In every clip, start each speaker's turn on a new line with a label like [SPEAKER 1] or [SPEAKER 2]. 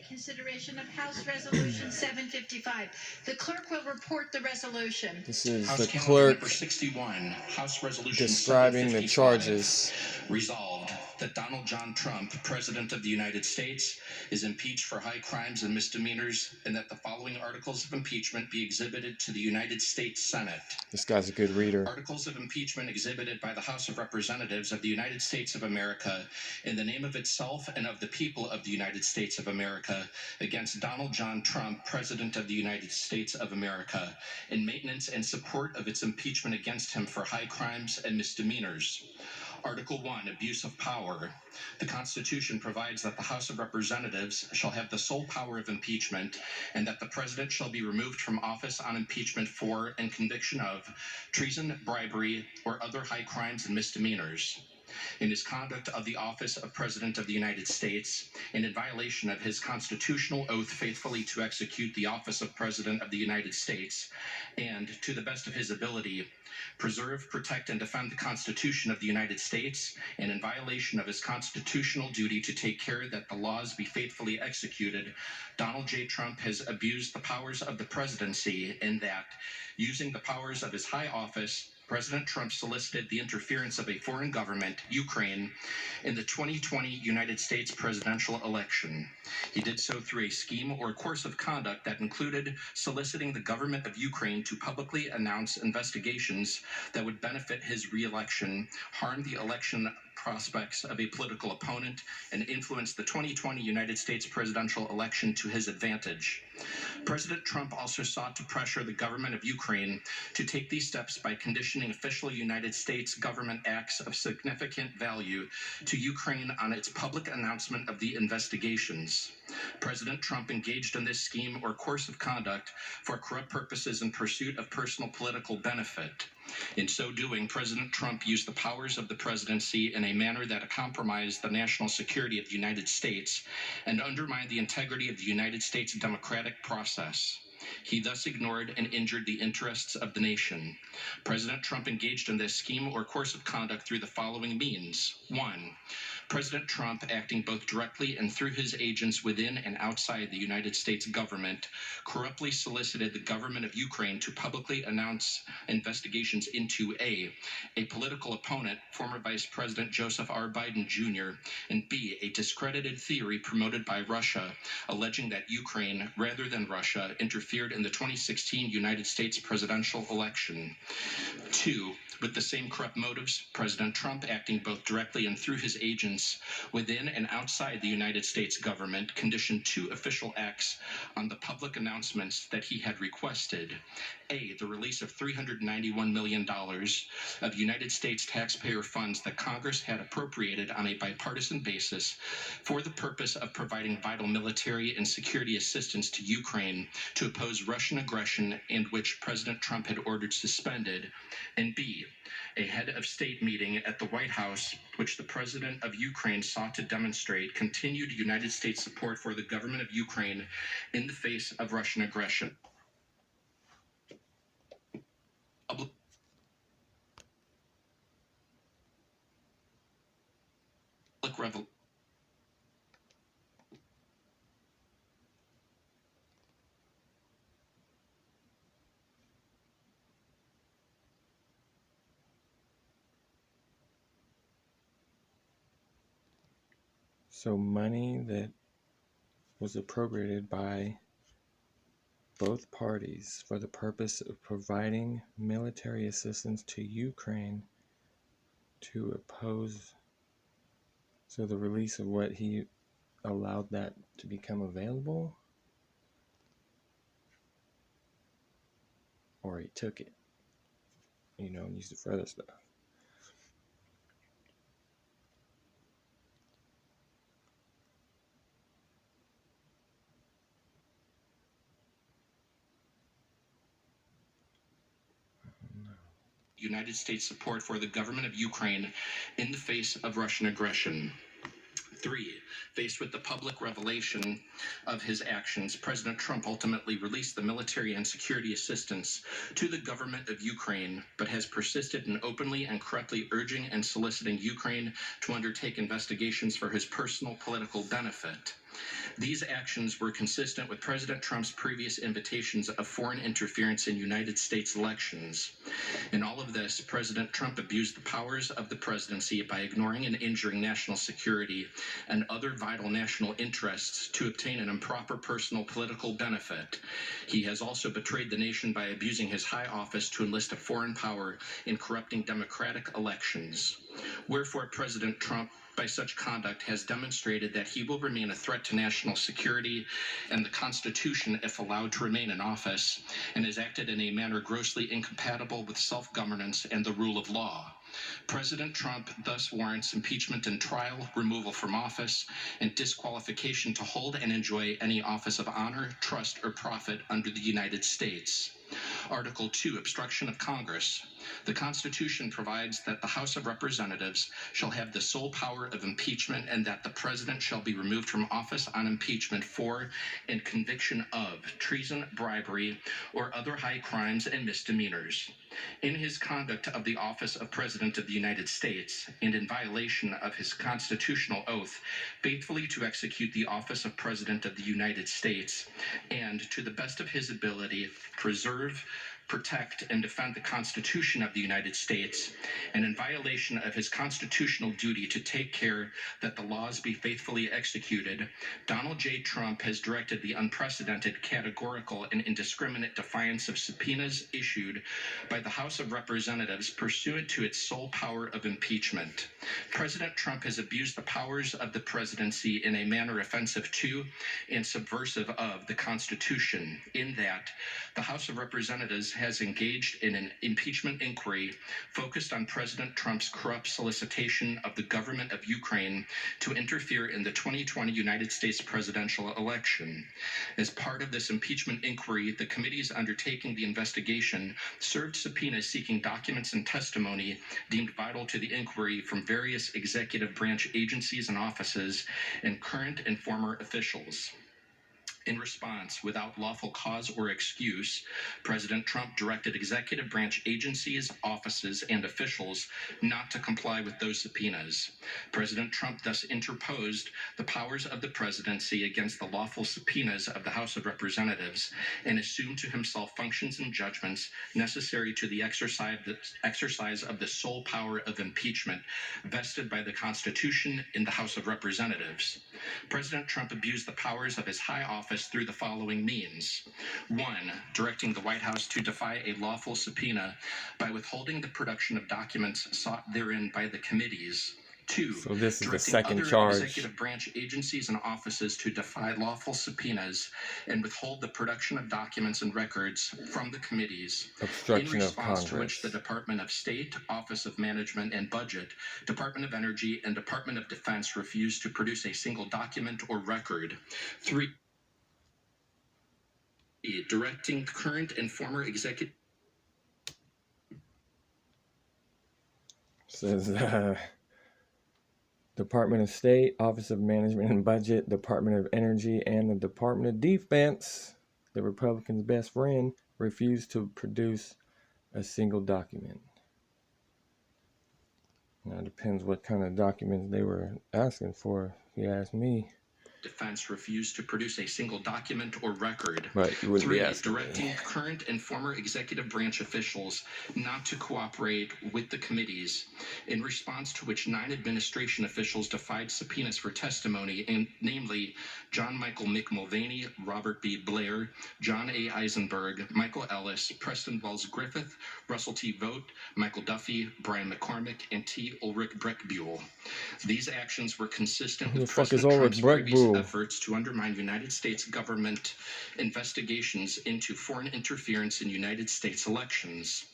[SPEAKER 1] consideration of House Resolution 755. The clerk will report the resolution.
[SPEAKER 2] This is
[SPEAKER 3] House
[SPEAKER 2] the
[SPEAKER 3] Calendar
[SPEAKER 2] clerk
[SPEAKER 3] number 61, House Resolution
[SPEAKER 2] describing the
[SPEAKER 3] 755.
[SPEAKER 2] charges.
[SPEAKER 3] Resolved that Donald John Trump, President of the United States, is impeached for high crimes and misdemeanors, and that the following articles of impeachment be exhibited to the United States Senate.
[SPEAKER 2] This guy's a good reader.
[SPEAKER 3] Articles of impeachment exhibited by the House of Representatives of the United States of America in the name of itself and of the people of the United States of America against Donald John Trump, President of the United States of America, in maintenance and support of its impeachment against him for high crimes and misdemeanors. Article 1, Abuse of Power. The Constitution provides that the House of Representatives shall have the sole power of impeachment, and that the President shall be removed from office on impeachment for and conviction of treason, bribery, or other high crimes and misdemeanors. In his conduct of the office of President of the United States, and in violation of his constitutional oath faithfully to execute the office of President of the United States, and, to the best of his ability, preserve, protect, and defend the Constitution of the United States, and in violation of his constitutional duty to take care that the laws be faithfully executed, Donald J. Trump has abused the powers of the presidency in that, using the powers of his high office, President Trump solicited the interference of a foreign government, Ukraine, in the 2020 United States presidential election. He did so through a scheme or course of conduct that included soliciting the government of Ukraine to publicly announce investigations that would benefit his re-election, harm the election prospects of a political opponent, and influence the 2020 United States presidential election to his advantage. President Trump also sought to pressure the government of Ukraine to take these steps by conditioning official United States government acts of significant value to Ukraine on its public announcement of the investigations. President Trump engaged in this scheme or course of conduct for corrupt purposes in pursuit of personal political benefit. In so doing, President Trump used the powers of the presidency in a manner that compromised the national security of the United States and undermined the integrity of the United States democratic process. He thus ignored and injured the interests of the nation. President Trump engaged in this scheme or course of conduct through the following means. 1. President Trump, acting both directly and through his agents within and outside the United States government, corruptly solicited the government of Ukraine to publicly announce investigations into A, political opponent, former Vice President Joseph R. Biden Jr., and B, a discredited theory promoted by Russia, alleging that Ukraine, rather than Russia, interfered in the 2016 United States presidential election. 2, with the same corrupt motives, President Trump, acting both directly and through his agents within and outside the United States government, conditioned 2 official acts on the public announcements that he had requested. A, the release of $391 million of United States taxpayer funds that Congress had appropriated on a bipartisan basis for the purpose of providing vital military and security assistance to Ukraine to oppose Russian aggression, and which President Trump had ordered suspended. And B, a head of state meeting at the White House, which the president of Ukraine sought to demonstrate continued United States support for the government of Ukraine in the face of Russian aggression.
[SPEAKER 2] So money that was appropriated by both parties for the purpose of providing military assistance to Ukraine to oppose, so the release of what he allowed that to become available, or he took it, and used it for other stuff.
[SPEAKER 3] United States support for the government of Ukraine in the face of Russian aggression. 3. Faced with the public revelation of his actions, President Trump ultimately released the military and security assistance to the government of Ukraine, but has persisted in openly and corruptly urging and soliciting Ukraine to undertake investigations for his personal political benefit. These actions were consistent with President Trump's previous invitations of foreign interference in United States elections. In all of this, President Trump abused the powers of the presidency by ignoring and injuring national security and other vital national interests to obtain an improper personal political benefit. He has also betrayed the nation by abusing his high office to enlist a foreign power in corrupting democratic elections. Wherefore, President Trump, by such conduct, has demonstrated that he will remain a threat to national security and the Constitution if allowed to remain in office, and has acted in a manner grossly incompatible with self-governance and the rule of law. President Trump thus warrants impeachment and trial, removal from office, and disqualification to hold and enjoy any office of honor, trust, or profit under the United States. Article 2, Obstruction of Congress. The Constitution provides that the House of Representatives shall have the sole power of impeachment, and that the President shall be removed from office on impeachment for and conviction of treason, bribery, or other high crimes and misdemeanors. In his conduct of the office of President of the United States, and in violation of his constitutional oath faithfully to execute the office of President of the United States, and to the best of his ability preserve, protect, and defend the Constitution of the United States, and in violation of his constitutional duty to take care that the laws be faithfully executed, Donald J. Trump has directed the unprecedented, categorical, and indiscriminate defiance of subpoenas issued by the House of Representatives pursuant to its sole power of impeachment. President Trump has abused the powers of the presidency in a manner offensive to and subversive of the Constitution, in that the House of Representatives has engaged in an impeachment inquiry focused on President Trump's corrupt solicitation of the government of Ukraine to interfere in the 2020 United States presidential election. As part of this impeachment inquiry, the committees undertaking the investigation served subpoenas seeking documents and testimony deemed vital to the inquiry from various executive branch agencies and offices and current and former officials. In response, without lawful cause or excuse, President Trump directed executive branch agencies, offices, and officials not to comply with those subpoenas. President Trump thus interposed the powers of the presidency against the lawful subpoenas of the House of Representatives and assumed to himself functions and judgments necessary to the exercise of the sole power of impeachment vested by the Constitution in the House of Representatives. President Trump abused the powers of his high office through the following means. 1. Directing the White House to defy a lawful subpoena by withholding the production of documents sought therein by the committees. 2.
[SPEAKER 2] So this is the
[SPEAKER 3] Directing
[SPEAKER 2] second
[SPEAKER 3] other
[SPEAKER 2] charge.
[SPEAKER 3] executive branch agencies and offices to defy lawful subpoenas and withhold the production of documents and records from the committees.
[SPEAKER 2] Obstruction
[SPEAKER 3] in
[SPEAKER 2] of
[SPEAKER 3] response to which
[SPEAKER 2] Congress.
[SPEAKER 3] the Department of State, Office of Management and Budget, Department of Energy, and Department of Defense refused to produce a single document or record. 3. Directing current and former executive
[SPEAKER 2] Says Department of State, Office of Management and Budget, Department of Energy, and the Department of Defense, the Republicans' best friend, refused to produce a single document. Now, it depends what kind of documents they were asking for, if you ask me.
[SPEAKER 3] Defense refused to produce a single document or record.
[SPEAKER 2] But you wouldn't
[SPEAKER 3] 3.
[SPEAKER 2] be asking
[SPEAKER 3] Directing
[SPEAKER 2] me.
[SPEAKER 3] current and former executive branch officials not to cooperate with the committees, in response to which 9 administration officials defied subpoenas for testimony, namely John Michael Mick Mulvaney, Robert B. Blair, John A. Eisenberg, Michael Ellis, Preston Wells Griffith, Russell T. Vogt, Michael Duffy, Brian McCormick, and T. Ulrich Breckbuhl. These actions were consistent
[SPEAKER 2] Who
[SPEAKER 3] with
[SPEAKER 2] the fuck is
[SPEAKER 3] President
[SPEAKER 2] Ulrich
[SPEAKER 3] Trump's previous
[SPEAKER 2] Breckbuhl?
[SPEAKER 3] efforts to undermine United States government investigations into foreign interference in United States elections.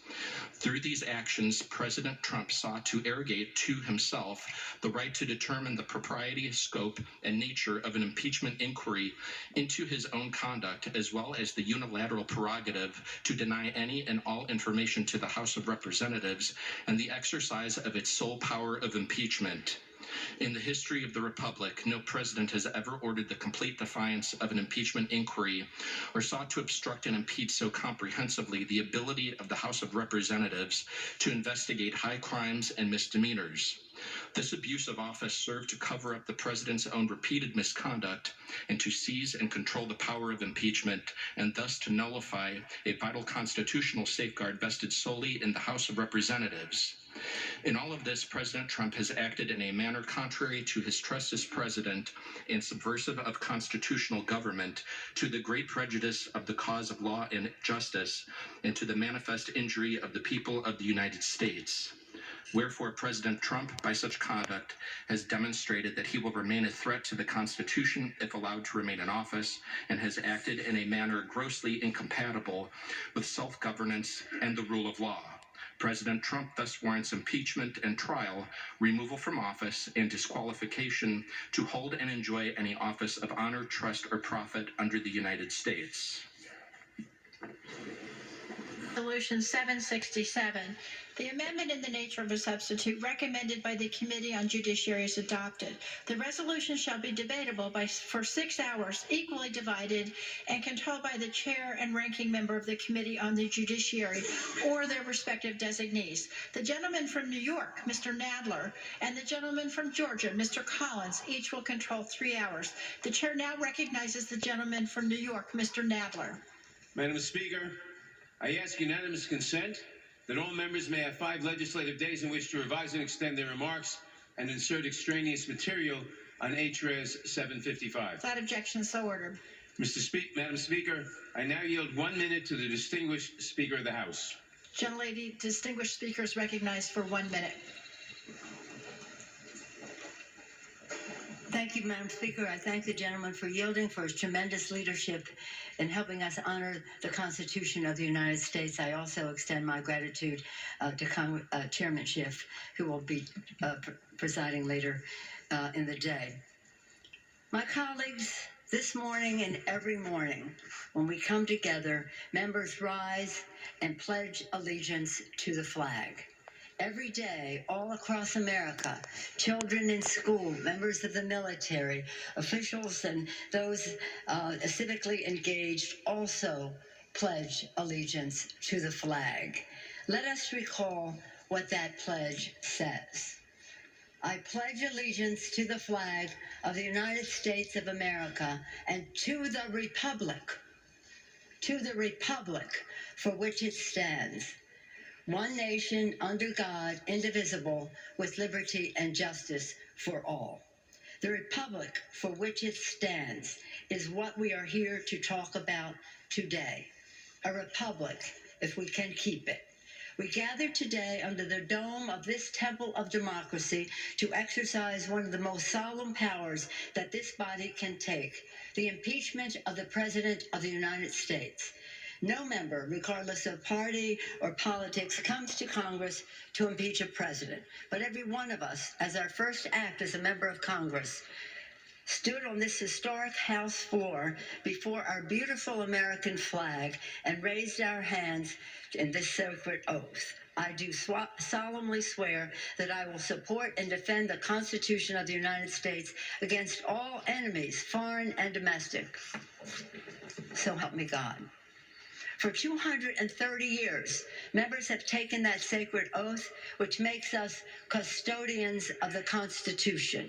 [SPEAKER 3] Through these actions, President Trump sought to arrogate to himself the right to determine the propriety, scope, and nature of an impeachment inquiry into his own conduct, as well as the unilateral prerogative to deny any and all information to the House of Representatives and the exercise of its sole power of impeachment. In the history of the Republic, no president has ever ordered the complete defiance of an impeachment inquiry or sought to obstruct and impede so comprehensively the ability of the House of Representatives to investigate high crimes and misdemeanors. This abuse of office served to cover up the president's own repeated misconduct and to seize and control the power of impeachment, and thus to nullify a vital constitutional safeguard vested solely in the House of Representatives. In all of this, President Trump has acted in a manner contrary to his trust as president and subversive of constitutional government, to the great prejudice of the cause of law and justice, and to the manifest injury of the people of the United States. Wherefore, President Trump, by such conduct, has demonstrated that he will remain a threat to the Constitution if allowed to remain in office, and has acted in a manner grossly incompatible with self-governance and the rule of law. President Trump thus warrants impeachment and trial, removal from office, and disqualification to hold and enjoy any office of honor, trust, or profit under the United States.
[SPEAKER 1] Resolution 767. The amendment in the nature of a substitute recommended by the Committee on Judiciary is adopted. The resolution shall be debatable for 6 hours, equally divided, and controlled by the chair and ranking member of the Committee on the Judiciary or their respective designees. The gentleman from New York, Mr. Nadler, and the gentleman from Georgia, Mr. Collins, each will control 3 hours. The chair now recognizes the gentleman from New York, Mr. Nadler.
[SPEAKER 4] Madam Speaker, I ask unanimous consent that all members may have 5 legislative days in which to revise and extend their remarks and insert extraneous material on HRES 755.
[SPEAKER 1] Without objection, so ordered.
[SPEAKER 4] Madam Speaker, I now yield 1 minute to the distinguished Speaker of the House.
[SPEAKER 1] Gentlelady, distinguished speaker is recognized for 1 minute.
[SPEAKER 5] Thank you, Madam Speaker. I thank the gentleman for yielding, for his tremendous leadership in helping us honor the Constitution of the United States. I also extend my gratitude to Chairman Schiff, who will be presiding later in the day. My colleagues, this morning and every morning, when we come together, members rise and pledge allegiance to the flag. Every day, all across America, children in school, members of the military, officials, and those civically engaged also pledge allegiance to the flag. Let us recall what that pledge says. I pledge allegiance to the flag of the United States of America and to the republic for which it stands, one nation, under God, indivisible, with liberty and justice for all. The republic for which it stands is what we are here to talk about today. A republic, if we can keep it. We gather today under the dome of this temple of democracy to exercise one of the most solemn powers that this body can take, the impeachment of the President of the United States. No member, regardless of party or politics, comes to Congress to impeach a president. But every one of us, as our first act as a member of Congress, stood on this historic House floor before our beautiful American flag and raised our hands in this sacred oath. I do solemnly swear that I will support and defend the Constitution of the United States against all enemies, foreign and domestic. So help me God. For 230 years, members have taken that sacred oath, which makes us custodians of the Constitution.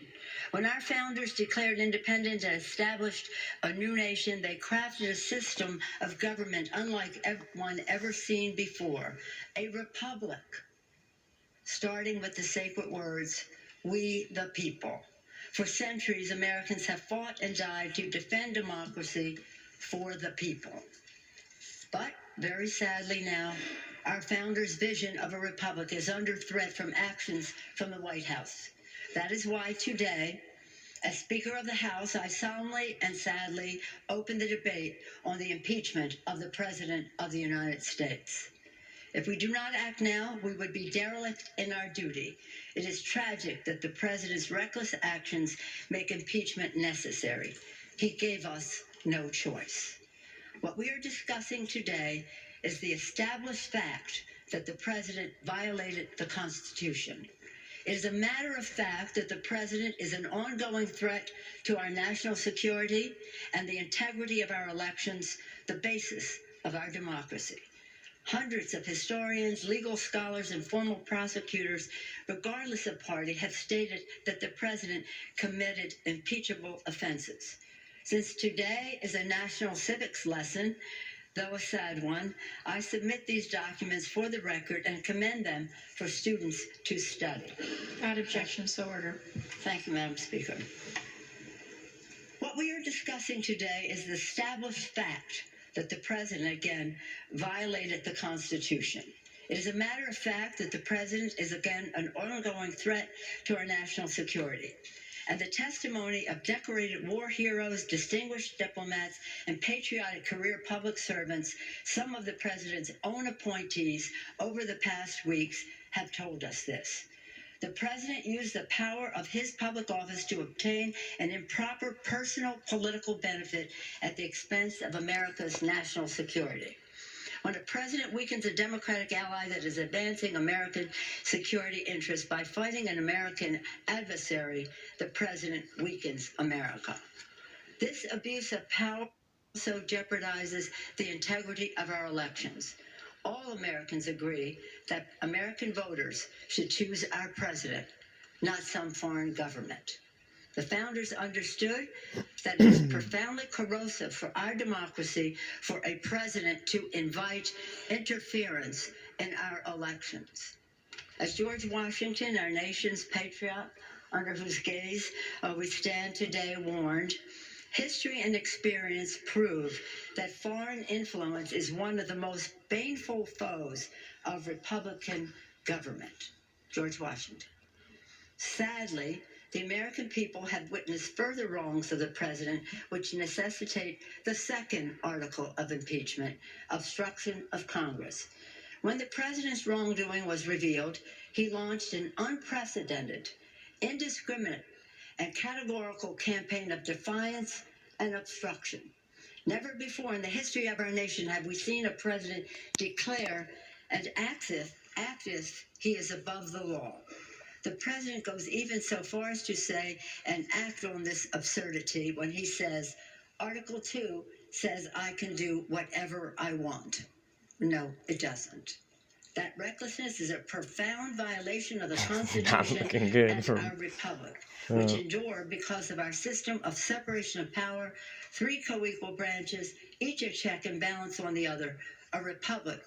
[SPEAKER 5] When our founders declared independence and established a new nation, they crafted a system of government unlike one ever seen before, a republic, starting with the sacred words, "We the people." For centuries, Americans have fought and died to defend democracy for the people. But, very sadly now, our founders' vision of a republic is under threat from actions from the White House. That is why today, as Speaker of the House, I solemnly and sadly open the debate on the impeachment of the President of the United States. If we do not act now, we would be derelict in our duty. It is tragic that the President's reckless actions make impeachment necessary. He gave us no choice. What we are discussing today is the established fact that the President violated the Constitution. It is a matter of fact that the President is an ongoing threat to our national security and the integrity of our elections, the basis of our democracy. Hundreds of historians, legal scholars, and former prosecutors, regardless of party, have stated that the president committed impeachable offenses. Since today is a national civics lesson, though a sad one, I submit these documents for the record and commend them for students to study.
[SPEAKER 1] Without objection, so ordered.
[SPEAKER 5] Thank you, Madam Speaker. What we are discussing today is the established fact that the president, again, violated the Constitution. It is a matter of fact that the president is, again, an ongoing threat to our national security. And the testimony of decorated war heroes, distinguished diplomats, and patriotic career public servants, some of the president's own appointees over the past weeks, have told us this. The president used the power of his public office to obtain an improper personal political benefit at the expense of America's national security. When a president weakens a Democratic ally that is advancing American security interests by fighting an American adversary, the president weakens America. This abuse of power also jeopardizes the integrity of our elections. All Americans agree that American voters should choose our president, not some foreign government. The founders understood that it is profoundly corrosive for our democracy for a president to invite interference in our elections. As George Washington, our nation's patriot, under whose gaze we stand today, warned, history and experience prove that foreign influence is one of the most baneful foes of Republican government. George Washington. Sadly, the American people have witnessed further wrongs of the president, which necessitate the second article of impeachment, obstruction of Congress. When the president's wrongdoing was revealed, he launched an unprecedented, indiscriminate, and categorical campaign of defiance and obstruction. Never before in the history of our nation have we seen a president declare and act as he is above the law. The president goes even so far as to say and act on this absurdity when he says, Article 2 says I can do whatever I want. No, it doesn't. That recklessness is a profound violation of the Constitution and our republic, which endure because of our system of separation of power, three co-equal branches, each a check and balance on the other, a republic,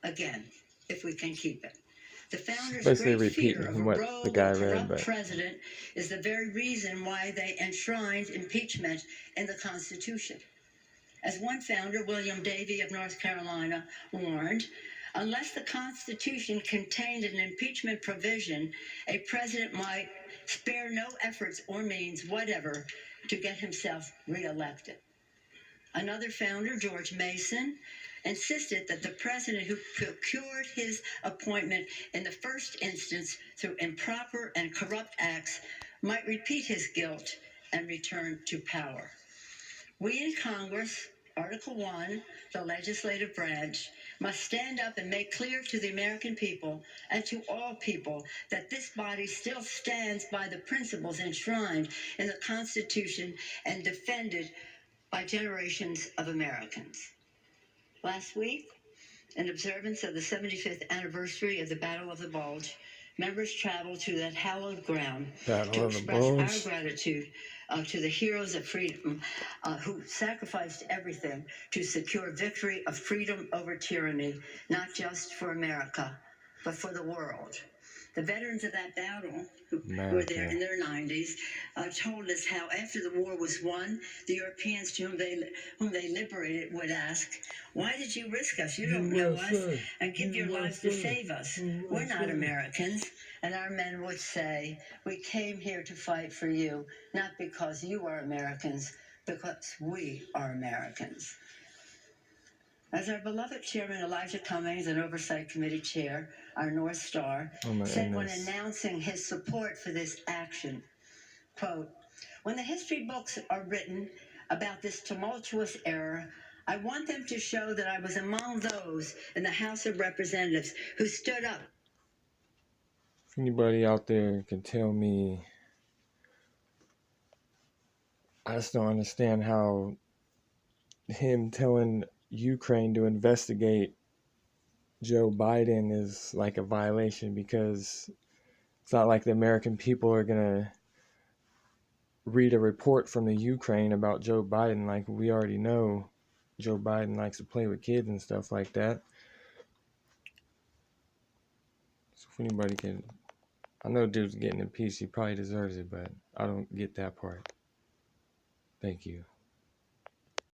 [SPEAKER 5] again, if we can keep it. The founders' great fear of a rogue or corrupt president is the very reason why they enshrined impeachment in the Constitution. As one founder, William Davey of North Carolina, warned, unless the Constitution contained an impeachment provision, a president might spare no efforts or means whatever to get himself reelected. Another founder, George Mason, insisted that the president who procured his appointment in the first instance through improper and corrupt acts might repeat his guilt and return to power. We in Congress, Article 1, the legislative branch, must stand up and make clear to the American people and to all people that this body still stands by the principles enshrined in the Constitution and defended by generations of Americans. Last week, in observance of the 75th anniversary of the Battle of the Bulge, members traveled to that hallowed ground to express our gratitude to the heroes of freedom who sacrificed everything to secure victory of freedom over tyranny, not just for America, but for the world. The veterans of that battle, who were there in their 90s, told us how after the war was won, the Europeans to whom they liberated would ask, why did you risk us? You don't know us, and give your lives to save us. We're not Americans. And our men would say, we came here to fight for you, not because you are Americans, because we are Americans. As our beloved Chairman Elijah Cummings, an Oversight Committee Chair, our North Star, said when announcing his support for this action, quote, when the history books are written about this tumultuous era, I want them to show that I was among those in the House of Representatives who stood up.
[SPEAKER 2] If anybody out there can tell me, I just don't understand how him telling Ukraine to investigate Joe Biden is like a violation, because it's not like the American people are gonna read a report from the Ukraine about Joe Biden. Like, we already know Joe Biden likes to play with kids and stuff like that. So if anybody can, I know dude's getting impeached, he probably deserves it, but I don't get that part. Thank you.